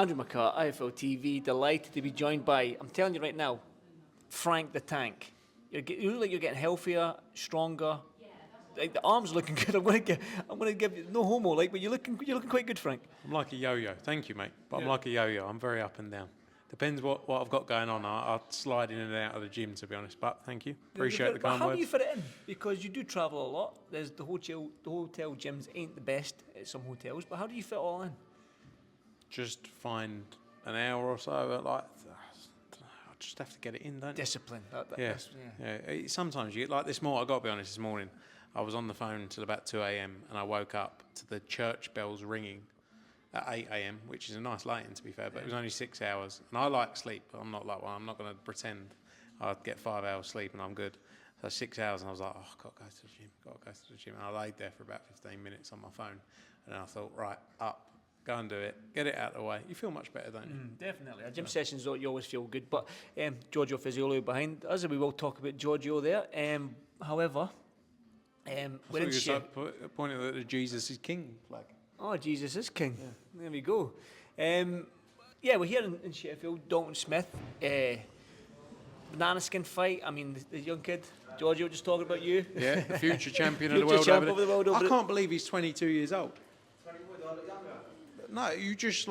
Andrew McCart, iFLTV, delighted to be joined by, I'm telling you right now, Frank the Tank. You look like you're getting healthier, stronger. Like the arms looking good. I'm going to give you no homo, like, but you're looking quite good, Frank. I'm like a yo-yo. Thank you, mate. But I'm like a yo-yo. I'm very up and down. Depends what I've got going on. I'll slide in and out of the gym, to be honest. But thank you. Appreciate the kind How words. do you fit it in? Because you do travel a lot. There's the hotel gyms ain't the best at some hotels, but how do you fit it all in? Just find an hour or so. Like, I just have to get it in, don't you? Discipline. Yeah. Sometimes you like this morning. I got to be honest. This morning, I was on the phone until about 2 a.m. and I woke up to the church bells ringing at 8 a.m., which is a nice late-in, to be fair, but it was only 6 hours. And I like sleep. I'm not like one. I'm not going to pretend I'd get 5 hours sleep and I'm good. So 6 hours, and I was like, I've got to go to the gym. And I laid there for about 15 minutes on my phone. And I thought, right, up, go and do it. Get it out of the way. You feel much better, don't you? Definitely. Our gym sessions, you always feel good. But Giorgio Fisiolo behind us, we will talk about Giorgio there. However, we're in Sheffield. Pointing at the Jesus is King flag. Oh, Jesus is King. Yeah. There we go. We're here in Sheffield. Dalton Smith, banana skin fight. I mean, the young kid, Giorgio, just talking about you. Yeah, the future champion Future of the world. champ over the world. I can't believe he's 22 years old. No, you just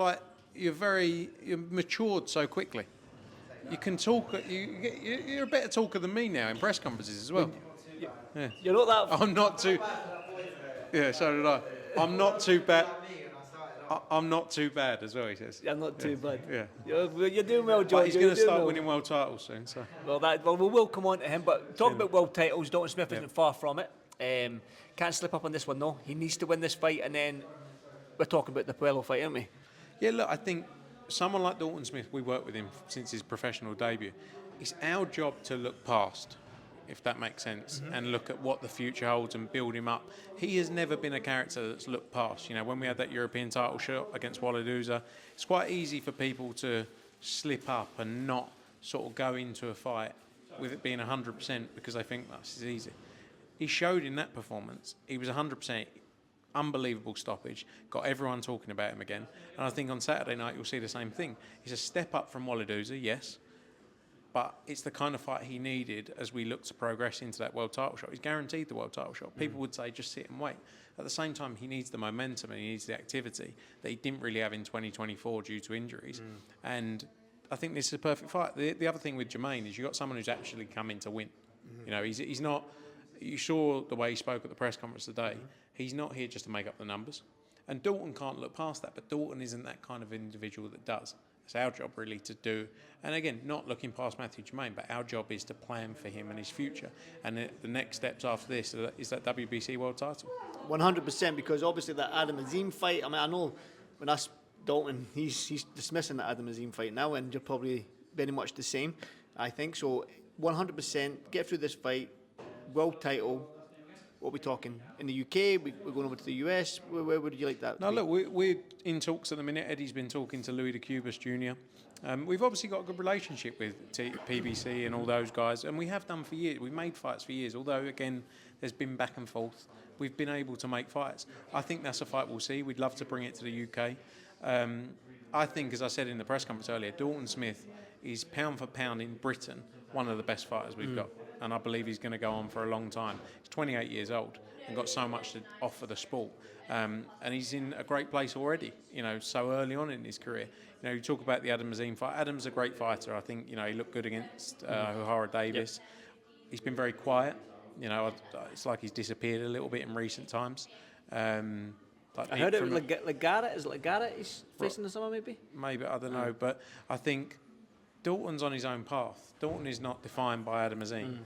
you're matured so quickly. You can talk. You're a better talker than me now in press conferences as well. Yeah. You're not that. I'm not too. Yeah, so did I. I'm not too bad. I'm not too bad as well, he says. I'm not too bad. Yeah. You're doing well, John. But he's going to start winning world titles soon. So. Well, we will come on to him. But talking about world titles, Dalton Smith isn't far from it. Can't slip up on this one, though. He needs to win this fight, and then we're talking about the Puello fight, aren't we? Yeah, look, I think someone like Dalton Smith, we worked with him since his professional debut. It's our job to look past, if that makes sense, and look at what the future holds and build him up. He has never been a character that's looked past. You know, when we had that European title shot against Whitaker-Cameron, it's quite easy for people to slip up and not sort of go into a fight with it being 100% because they think this is easy. He showed in that performance, he was 100%, unbelievable stoppage, got everyone talking about him again. And I think on Saturday night you'll see the same thing. He's a step up from Whitaker-Cameron, yes, but it's the kind of fight he needed as we look to progress into that world title shot. He's guaranteed the world title shot. People would say just sit and wait. At the same time, he needs the momentum and he needs the activity that he didn't really have in 2024 due to injuries. And I think this is a perfect fight. The other thing with Jermaine is you've got someone who's actually come in to win. You know, he's not. You saw the way he spoke at the press conference today. He's not here just to make up the numbers. And Dalton can't look past that, but Dalton isn't that kind of individual that does. It's our job really to do, and again, not looking past Matthew Jermaine, but our job is to plan for him and his future. And the next steps after this is that WBC world title. 100%, because obviously that Adam Azim fight, I mean, I know when us Dalton, he's dismissing the Adam Azim fight now, and you're probably very much the same, I think. So 100%, get through this fight, world title. What are we talking? In the UK? We're going over to the US? Where would you like that? No, look, we're in talks at the minute. Eddie's been talking to Louis de Cubas Jr. We've obviously got a good relationship with PBC and all those guys, and we have done for years. We've made fights for years, although, again, there's been back and forth. We've been able to make fights. I think that's a fight we'll see. We'd love to bring it to the UK. I think, as I said in the press conference earlier, Dalton Smith is pound for pound in Britain one of the best fighters we've got. And I believe he's going to go on for a long time. He's 28 years old and got so much to offer the sport. And he's in a great place already, you know, so early on in his career. You know, you talk about the Adam Azim fight. Adam's a great fighter. I think, you know, he looked good against O'Hara Davis. Yep. He's been very quiet. You know, it's like he's disappeared a little bit in recent times. I heard it was Legara. Is it Legara he's facing the summer, maybe? Maybe, I don't know. But I think Dalton's on his own path. Dalton is not defined by Adam Azim.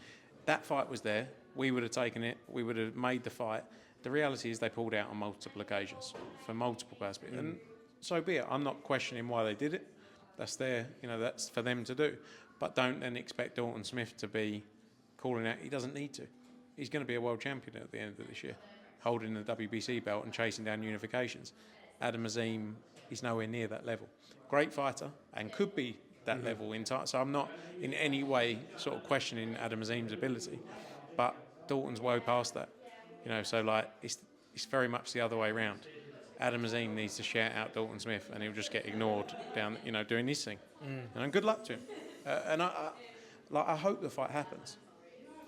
That fight was there. We would have taken it. We would have made the fight. The reality is they pulled out on multiple occasions for multiple aspects. And so be it. I'm not questioning why they did it. That's that's for them to do. But don't then expect Dalton Smith to be calling out. He doesn't need to. He's going to be a world champion at the end of this year, holding the WBC belt and chasing down unifications. Adam Azim is nowhere near that level. Great fighter and could be that level in time. So I'm not in any way sort of questioning Adam Azim's ability, but Dalton's way past that. You know, so like it's very much the other way around. Adam Azim needs to shout out Dalton Smith, and he'll just get ignored down, doing his thing. And good luck to him. And I hope the fight happens.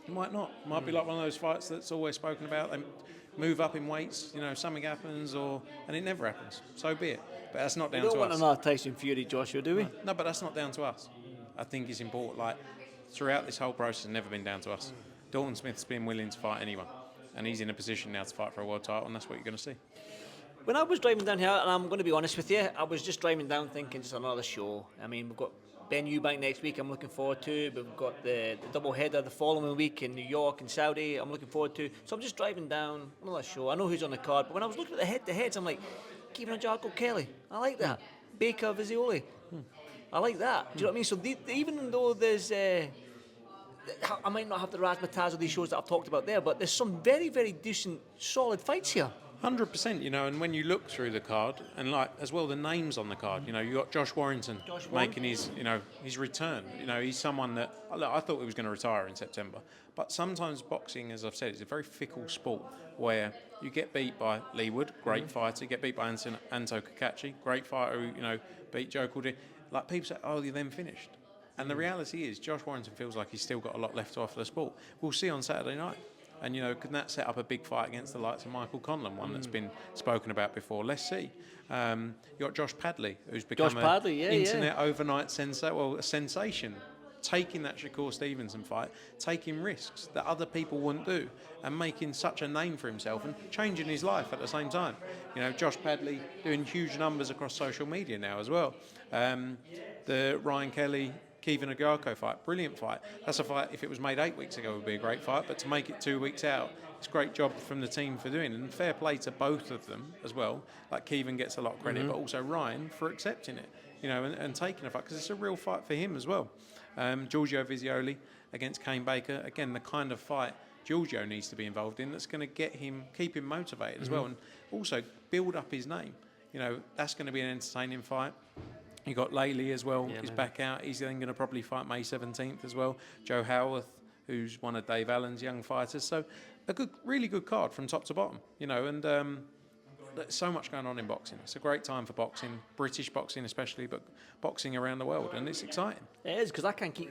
It might not. It might be like one of those fights that's always spoken about. They move up in weights, something happens, and it never happens. So be it. But that's not down to us. We don't want another Tyson Fury, Joshua, do we? No, but that's not down to us. I think it's important. Like, throughout this whole process, it's never been down to us. Dalton Smith's been willing to fight anyone, and he's in a position now to fight for a world title, and that's what you're going to see. When I was driving down here, and I'm going to be honest with you, I was just driving down thinking just another show. I mean, we've got Ben Eubank next week I'm looking forward to. We've got the double header the following week in New York and Saudi I'm looking forward to. So I'm just driving down another show. I know who's on the card, but when I was looking at the head-to-heads, I'm like, Kevin Jarko Kelly, I like that. Baker Vizzioli, I like that. Do you know what I mean? So even though there's... I might not have the razzmatazz of these shows that I've talked about there, but there's some very, very decent, solid fights here. 100%, and when you look through the card, and like as well the names on the card, you got Josh Warrington making his, his return. He's someone that I thought he was going to retire in September, but sometimes boxing, as I've said, is a very fickle sport where you get beat by Leewood, great fighter, you get beat by Anto Kakachi, great fighter who beat Joe Cordy. Like people say, oh, you're then finished. And the reality is, Josh Warrington feels like he's still got a lot left to offer the sport. We'll see on Saturday night. And, can that set up a big fight against the likes of Michael Conlon, one that's been spoken about before? Let's see. You got Josh Padley, who's become an internet overnight a sensation, taking that Shakur Stevenson fight, taking risks that other people wouldn't do, and making such a name for himself and changing his life at the same time. Josh Padley doing huge numbers across social media now as well. The Ryan Kelly... Kevin Agarko fight, brilliant fight. That's a fight, if it was made 8 weeks ago, would be a great fight, but to make it 2 weeks out, it's a great job from the team for doing it, and fair play to both of them as well. Like, Kevin gets a lot of credit, but also Ryan for accepting it, and taking a fight, because it's a real fight for him as well. Giorgio Vizzioli against Kane Baker, again, the kind of fight Giorgio needs to be involved in that's going to keep him motivated as well, and also build up his name. That's going to be an entertaining fight. You got Laley as well. He's back out. He's then going to probably fight May 17th as well. Joe Howarth, who's one of Dave Allen's young fighters. So a really good card from top to bottom. And there's so much going on in boxing. It's a great time for boxing, British boxing especially, but boxing around the world, and it's exciting. It is, because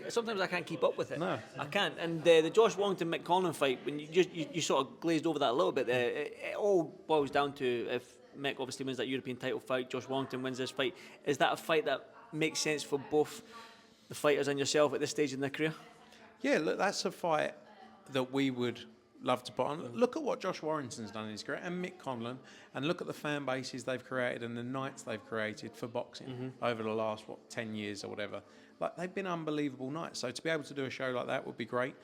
sometimes I can't keep up with it. No, I can't. And the Josh Warrington Mick Conlon fight, when you sort of glazed over that a little bit there, it all boils down to if Mick obviously wins that European title fight, Josh Warrington wins this fight. Is that a fight that makes sense for both the fighters and yourself at this stage in their career? Yeah, look, that's a fight that we would love to put on. Look at what Josh Warrington's done in his career, and Mick Conlon, and look at the fan bases they've created and the nights they've created for boxing over the last, 10 years or whatever. Like, they've been unbelievable nights. So to be able to do a show like that would be great.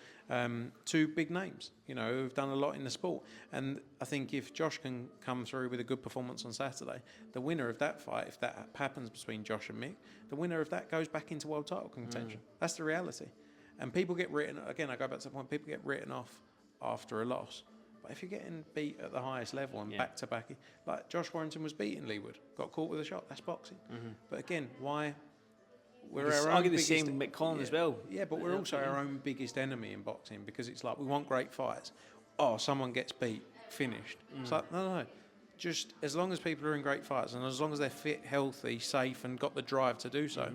Two big names, who've done a lot in the sport. And I think if Josh can come through with a good performance on Saturday, the winner of that fight, if that happens between Josh and Mick, the winner of that goes back into world title contention. That's the reality. And people get written, again, I go back to the point, people get written off after a loss. But if you're getting beat at the highest level and back-to-back, like Josh Warrington was beating Leewood, got caught with a shot, that's boxing. But again, why... We're our own biggest... same Mick Conlon as well. Yeah, but we're also our own biggest enemy in boxing, because it's like, we want great fights. Oh, someone gets beat, finished. It's like, no. Just as long as people are in great fights, and as long as they're fit, healthy, safe, and got the drive to do so,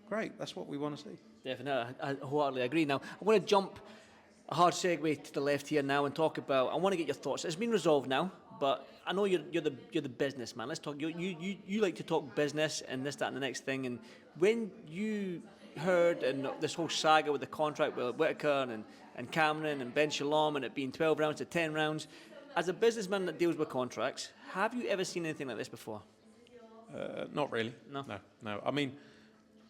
great, that's what we want to see. Definitely, I wholeheartedly agree. Now, I want to jump a hard segue to the left here now and talk about, I want to get your thoughts. It's been resolved now, but I know you're the businessman. Let's talk. You like to talk business and this, that, and the next thing. And when you heard and this whole saga with the contract with Whitaker and Cameron and Ben Shalom and it being 12 rounds to 10 rounds, as a businessman that deals with contracts, have you ever seen anything like this before? Not really. No. I mean,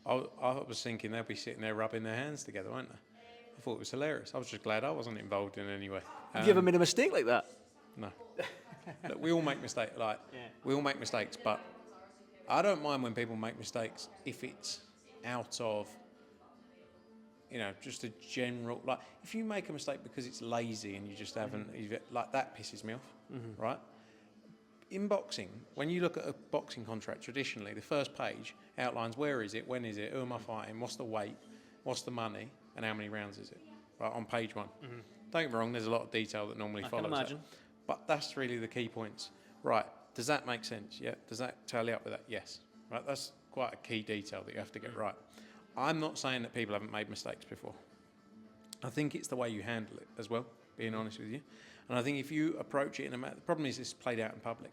I was thinking they'll be sitting there rubbing their hands together, won't they? I thought it was hilarious. I was just glad I wasn't involved in any way. Have you ever made a mistake like that? No. Look, we all make mistakes. We all make mistakes, but I don't mind when people make mistakes if it's out of, just a general. Like, if you make a mistake because it's lazy and you just haven't, like, that pisses me off, right? In boxing, when you look at a boxing contract, traditionally, the first page outlines where is it, when is it, who am I fighting, what's the weight, what's the money, and how many rounds is it, right, on page one. Don't get me wrong, there's a lot of detail that normally follows I can imagine. that. But that's really the key points. Right, Does that make sense? Yeah. Does that tally up with that? Yes. Right. That's quite a key detail that you have to get right. I'm not saying that people haven't made mistakes before. I think it's the way you handle it as well, being honest with you. And I think if you approach it in a matter, the problem is it's played out in public.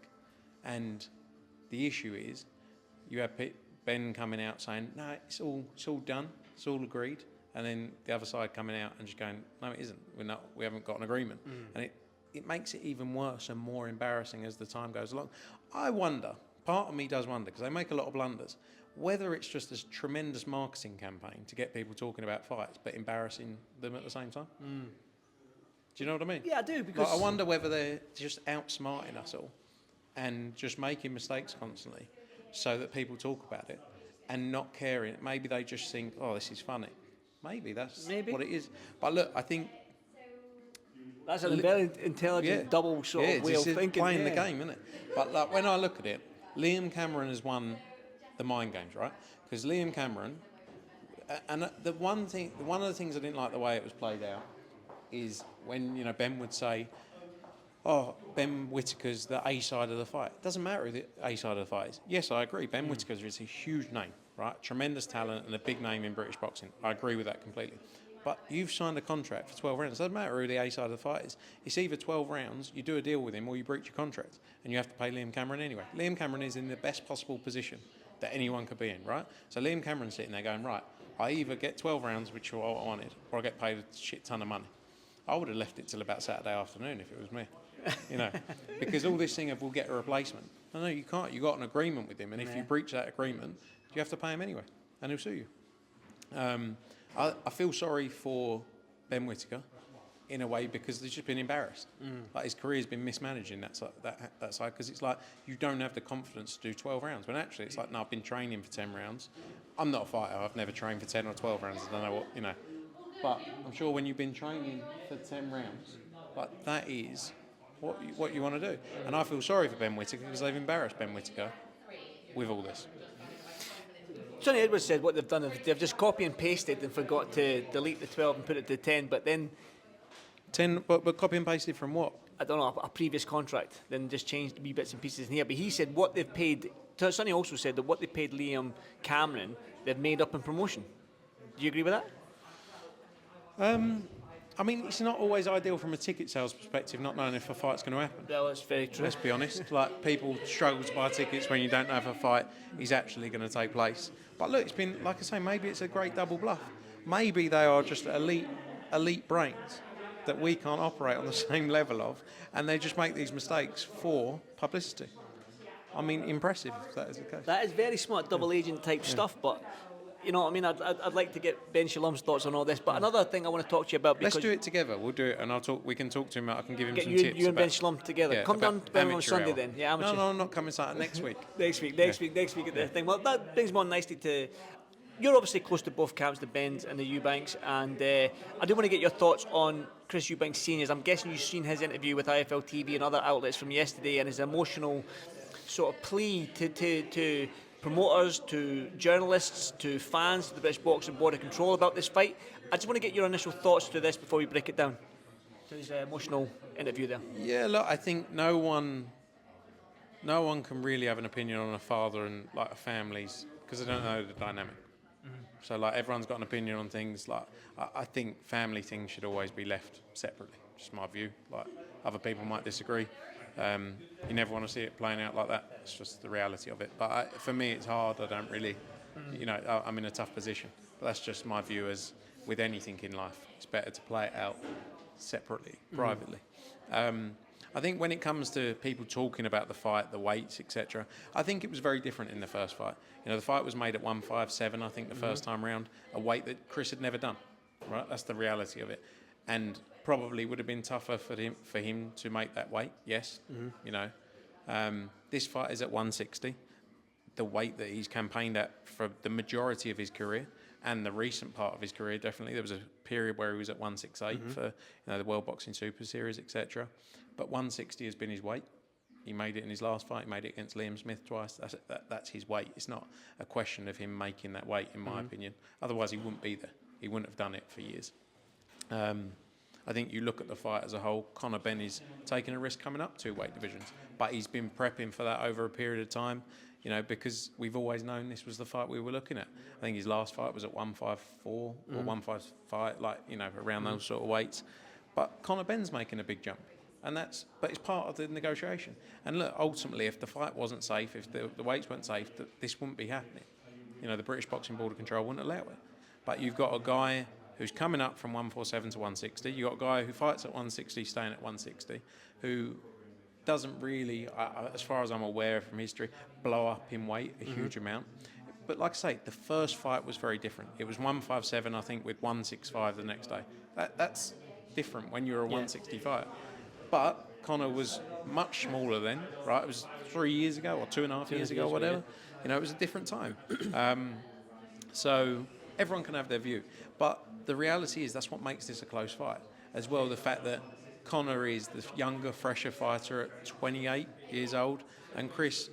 And the issue is you have Ben coming out saying, no, it's all done, it's all agreed. And then the other side coming out and just going, no, it isn't. We haven't got an agreement. And it makes it even worse and more embarrassing as the time goes along. I wonder, part of me does wonder, because they make a lot of blunders, whether it's just a tremendous marketing campaign to get people talking about fights, but embarrassing them at the same time. Do you know what I mean? Yeah, I do. Because I wonder whether they're just outsmarting us all and just making mistakes constantly so that people talk about it and not caring. Maybe they just think, oh, this is funny. Maybe that's what it is. But look, I think that's a very intelligent double sort of way of thinking. Playing the game, isn't it? But like, when I look at it, Liam Cameron has won the mind games, right? Because Liam Cameron, and one of the things I didn't like the way it was played out is when Ben would say, "Oh, Ben Whitaker's the A side of the fight." It doesn't matter who the A side of the fight is. Yes, I agree. Ben Whitaker is a huge name, right? Tremendous talent and a big name in British boxing. I agree with that completely. But you've signed a contract for 12 rounds. It doesn't matter who the A side of the fight is. It's either 12 rounds, you do a deal with him, or you breach your contract, and you have to pay Liam Cameron anyway. Liam Cameron is in the best possible position that anyone could be in, right? So Liam Cameron's sitting there going, right, I either get 12 rounds, which is what I wanted, or I get paid a shit ton of money. I would have left it till about Saturday afternoon if it was me, because all this thing of we'll get a replacement. No, you can't. You got an agreement with him, and if you breach that agreement, you have to pay him anyway, and he'll sue you. I feel sorry for Ben Whitaker in a way because he's just been embarrassed. Like his career's been mismanaging that side, because it's like you don't have the confidence to do 12 rounds. When actually it's like, no, I've been training for 10 rounds. I'm not a fighter. I've never trained for 10 or 12 rounds. I don't know what. But I'm sure when you've been training for 10 rounds, like that is what you want to do. And I feel sorry for Ben Whitaker because they've embarrassed Ben Whitaker with all this. Sonny Edwards said what they've done is they've just copy and pasted and forgot to delete the 12 and put it to 10, but then 10, but copy and pasted from what? I don't know, a previous contract, then just changed wee bits and pieces in here. But he said what they've paid, Sonny also said that what they paid Liam Cameron, they've made up in promotion. Do you agree with that? I mean, it's not always ideal from a ticket sales perspective, not knowing if a fight's going to happen. Well, that's very true. Let's be honest. Like, people struggle to buy tickets when you don't know if a fight is actually going to take place. But look, it's been, like I say, maybe it's a great double bluff. Maybe they are just elite brains that we can't operate on the same level of, and they just make these mistakes for publicity. I mean, impressive if that is the case. That is very smart double agent type stuff, but you know what I mean? I'd like to get Ben Shalom's thoughts on all this. But another thing I want to talk to you about. Let's do it together. We'll do it, and we can talk to him. I can give him some you, tips. You and Ben Shalom together. Come down to Ben on Sunday hour. then. Yeah, amateur. No, I'm not coming Saturday. Next week. next week at the thing. Well, that brings me on nicely to. You're obviously close to both camps, the Benns and the Eubanks, and I do want to get your thoughts on Chris Eubank Sr. I'm guessing you've seen his interview with iFLTV and other outlets from yesterday, and his emotional sort of plea to promoters, to journalists, to fans, to the British Boxing Board of Control about this fight. I just want to get your initial thoughts to this before we break it down. To his emotional interview there. Yeah, look, I think no one can really have an opinion on a father and like a family's because they don't know the dynamic. So like everyone's got an opinion on things. Like I think family things should always be left separately. Just my view. Like other people might disagree. You never want to see it playing out like that. It's just the reality of it. But for me, it's hard. I don't really, I'm in a tough position. But that's just my view. As with anything in life, it's better to play it out separately, privately. I think when it comes to people talking about the fight, the weights, etc., I think it was very different in the first fight. The fight was made at 157, I think, the first time round, a weight that Chris had never done. Right, that's the reality of it, and probably would have been tougher for him to make that weight. Yes, this fight is at 160, the weight that he's campaigned at for the majority of his career. And the recent part of his career, definitely. There was a period where he was at 168 for the World Boxing Super Series, etc. But 160 has been his weight. He made it in his last fight. He made it against Liam Smith twice. That's his weight. It's not a question of him making that weight, in my opinion. Otherwise, he wouldn't be there. He wouldn't have done it for years. I think you look at the fight as a whole, Conor Benn is taking a risk coming up 2 weight divisions, but he's been prepping for that over a period of time, you know, because we've always known this was the fight we were looking at. I think his last fight was at 154 or 155, like, you know, around those sort of weights. But Conor Benn's making a big jump. But it's part of the negotiation. And look, ultimately, if the fight wasn't safe, if the weights weren't safe, this wouldn't be happening. You know, the British Boxing Board of Control wouldn't allow it. But you've got a guy who's coming up from 147 to 160. You've got a guy who fights at 160, staying at 160, who doesn't really, as far as I'm aware from history, blow up in weight a huge amount. But like I say, the first fight was very different. It was 157, I think, with 165 the next day. That's different when you're a 165. But Conor was much smaller then, right? It was 3 years ago or 2.5 years ago, whatever. You know, it was a different time. So everyone can have their view. But the reality is that's what makes this a close fight. As well, the fact that Conor is the younger, fresher fighter at 28 years old, and Chris,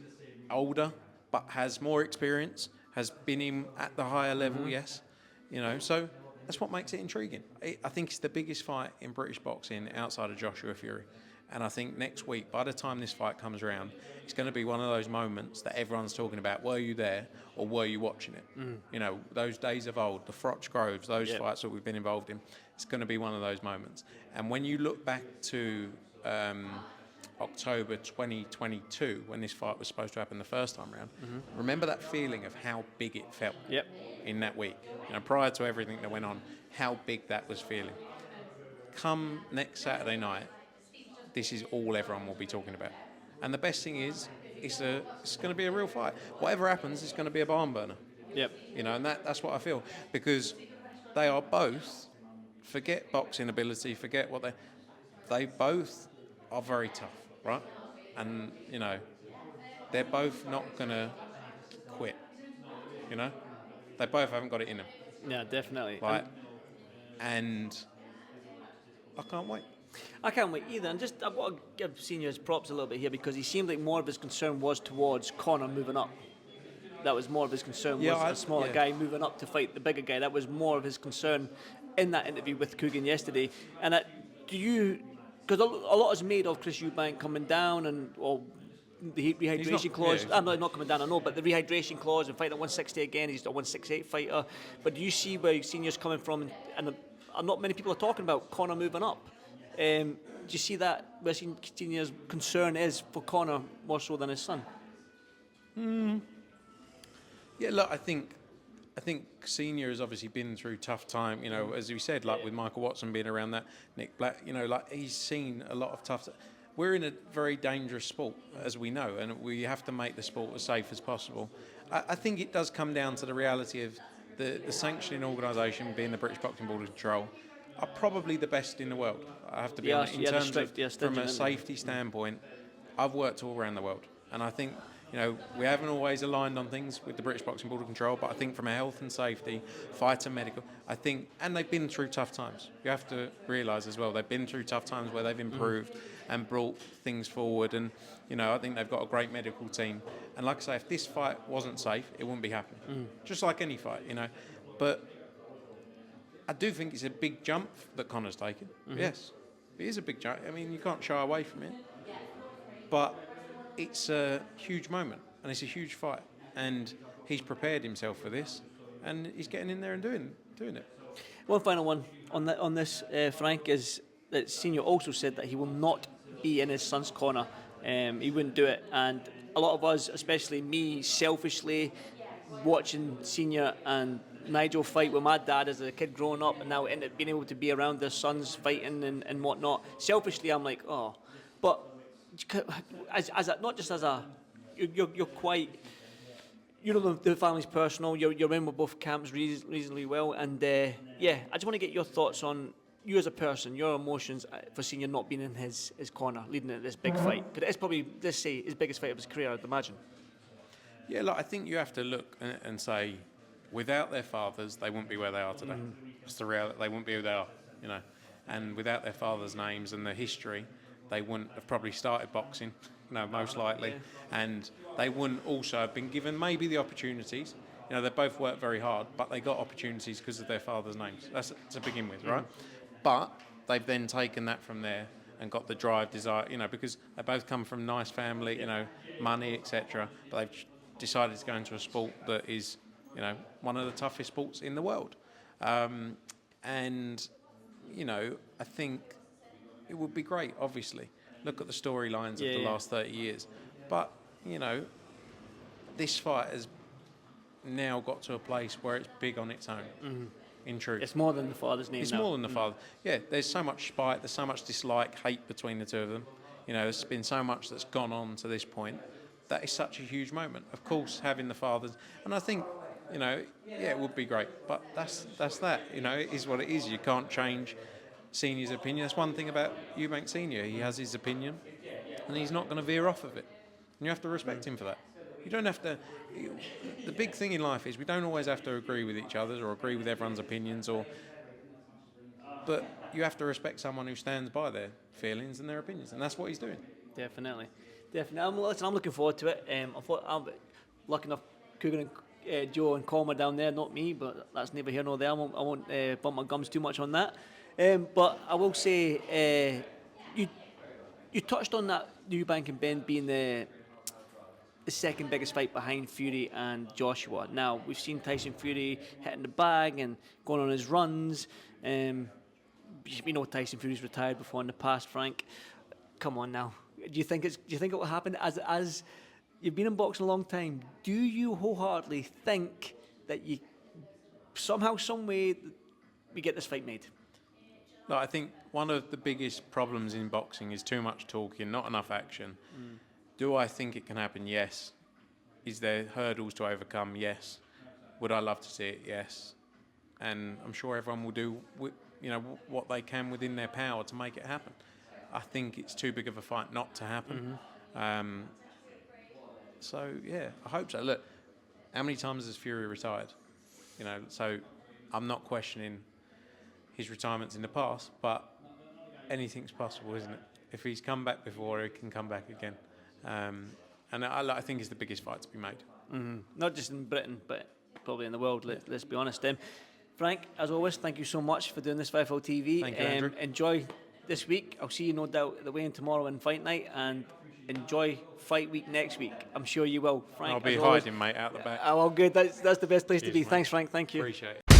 older, but has more experience, has been in at the higher level, yes. You know, so that's what makes it intriguing. I think it's the biggest fight in British boxing outside of Joshua Fury. And I think next week, by the time this fight comes around, it's going to be one of those moments that everyone's talking about. Were you there or were you watching it? You know, those days of old, the Froch Groves, those fights that we've been involved in, it's going to be one of those moments. And when you look back to October 2022, when this fight was supposed to happen the first time round, remember that feeling of how big it felt in that week. You know, prior to everything that went on, how big that was feeling. Come next Saturday night, this is all everyone will be talking about. And the best thing is, it's going to be a real fight. Whatever happens, it's going to be a barn burner. You know, and that's what I feel. Because they are both, forget boxing ability, forget what they both are very tough, right? And, you know, they're both not going to quit, you know? They both haven't got it in them. Yeah, definitely. Like, and I can't wait. I can't wait either. And just, I've got to give Senior's props a little bit here, because he seemed like more of his concern was towards Conor moving up. That was more of his concern, was a smaller guy moving up to fight the bigger guy. That was more of his concern in that interview with Coogan yesterday. And because a lot is made of Chris Eubank coming down and the rehydration clause. I'm not coming down, I know, but the rehydration clause and fighting at 160 again, he's a 168 fighter. But do you see where Senior's coming from? And not many people are talking about Conor moving up. Do you see that where Senior's concern is for Conor more so than his son? Yeah, look, I think Senior has obviously been through tough time, you know, as we said, like with Michael Watson being around that, Nick Black, you know, like he's seen a lot of tough. We're in a very dangerous sport, as we know, and we have to make the sport as safe as possible. I think it does come down to the reality of the sanctioning organisation, being the British Boxing Board of Control, are probably the best in the world. I have to be honest, in terms of, from a safety standpoint, I've worked all around the world, and I think, you know, we haven't always aligned on things with the British Boxing Board of Control, but I think from a health and safety, fighter medical, I think, and they've been through tough times. You have to realise as well, they've been through tough times where they've improved and brought things forward, and, you know, I think they've got a great medical team. And like I say, if this fight wasn't safe, it wouldn't be happening. Just like any fight, you know. But I do think it's a big jump that Conor's taken. Yes, it is a big jump. I mean, you can't shy away from it. But it's a huge moment, and it's a huge fight, and he's prepared himself for this, and he's getting in there and doing it. One final one on this, Frank, is that Senior also said that he will not be in his son's corner. He wouldn't do it, and a lot of us, especially me, selfishly, watching Senior and Nigel fight with my dad as a kid growing up, and now being able to be around their sons fighting and whatnot. Selfishly, I'm like, oh, but not just as a, you're quite, you know, the family's personal. You're in with both camps reasonably well, and I just want to get your thoughts on you as a person, your emotions for Senior not being in his corner, leading into this big fight. Because it's probably, let's say, his biggest fight of his career, I'd imagine. Yeah, look, I think you have to look and say, without their fathers, they wouldn't be where they are today. It's the reality. They wouldn't be who they are, you know. And without their fathers' names and their history, they wouldn't have probably started boxing, you know, most likely. And they wouldn't also have been given maybe the opportunities. You know, they both worked very hard, but they got opportunities because of their fathers' names. That's to begin with, right? But they've then taken that from there and got the drive, desire, because they both come from nice family, money, etc. But they've decided to go into a sport that is, one of the toughest sports in the world. And, I think it would be great, obviously. Look at the storylines of the last 30 years. But, this fight has now got to a place where it's big on its own, in truth. It's more than the father's name. It's now. more than the father. Yeah, there's so much spite, there's so much dislike, hate between the two of them. There's been so much that's gone on to this point. That is such a huge moment. Of course, having the fathers, and I think, it would be great. But that's that. It is what it is. You can't change Senior's opinion. That's one thing about Eubank Sr. He has his opinion, and he's not going to veer off of it. And you have to respect him for that. You don't have to. The big thing in life is we don't always have to agree with each other or agree with everyone's opinions, but you have to respect someone who stands by their feelings and their opinions, and that's what he's doing. Definitely. I'm looking forward to it. I'm lucky enough, Cougar and Joe and Colm are down there, not me, but that's neither here nor there. I won't bump my gums too much on that. But I will say, you touched on that Eubank and Benn being the second biggest fight behind Fury and Joshua. Now, we've seen Tyson Fury hitting the bag and going on his runs. We know Tyson Fury's retired before in the past, Frank. Come on now. Do you think it will happen? As you've been in boxing a long time, do you wholeheartedly think that you somehow, some way, we get this fight made? No, I think one of the biggest problems in boxing is too much talking, not enough action. Do I think it can happen? Yes. Is there hurdles to overcome? Yes. Would I love to see it? Yes. And I'm sure everyone will do, what they can within their power to make it happen. I think it's too big of a fight not to happen. So yeah, I hope so. Look, how many times has Fury retired? So I'm not questioning his retirements in the past, but anything's possible, isn't it? If he's come back before, he can come back again. And I think it's the biggest fight to be made. Not just in Britain, but probably in the world, let's be honest. Frank, as always, thank you so much for doing this for iFLTV. Thank you, Andrew. Enjoy this week. I'll see you no doubt at the weigh-in tomorrow and fight night, and enjoy fight week next week. I'm sure you will, Frank. I'll be hiding, mate, out the back. Oh, well, good. That's the best place to Cheers, be. mate. Thanks, Frank. Thank you. Appreciate it.